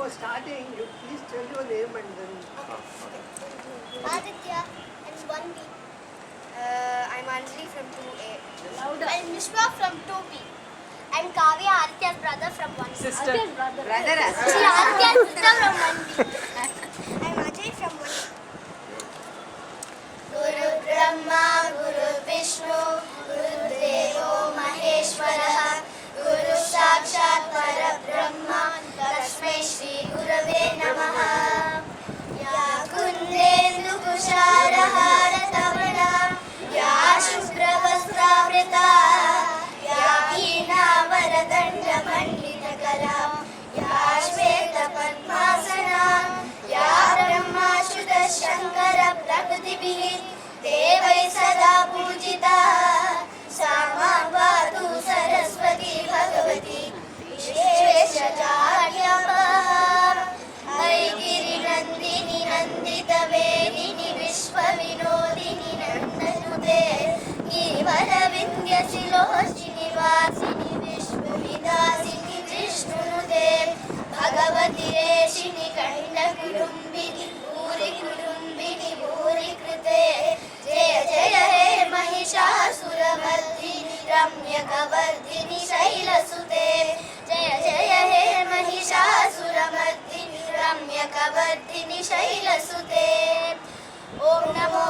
for starting, you please tell your name and then. Aditya and 1B. I'm Anjali from 2A. Louder. I'm Mishma from 2B. I'm Kavya, Aditya's brother from 1B. Sister. Brother as See, Aditya's sister from 1B. I'm Ajay from 1B. Guru Brahma, Guru Vishnu, Guru Devo Maheshwara, Guru Sakshat Parabrahma, Tasmai Shri Gurave Namaha. Ya Kundendu Kusharahara Tavana, Ya Shubhra Vastravrita, Ya Veena Varadanda Pandita Kala, Ya Shveta Padmasana, Ya Brahma Shuddha Shankara Prakrtibhi Devai Sada Pujita, Sama Vadu Saraswati Bhagavati Vishveshacharya Haigiri Nandini Nandita Vedini Vishwa Vinodini Nandanute Givara Vindhya Siloshini Vasini Vishwa Vidasini Jishnunude Bhagavati Reshini Kanda Kudumbini Bhuri Kudumbini Bhuri Krite Jaya Jaya He Mahishasuramardini Ramyakavardhini Shailasute Jaya Jaya He Mahishasuramardhini Ramyakavardhini Shailasute Om Namo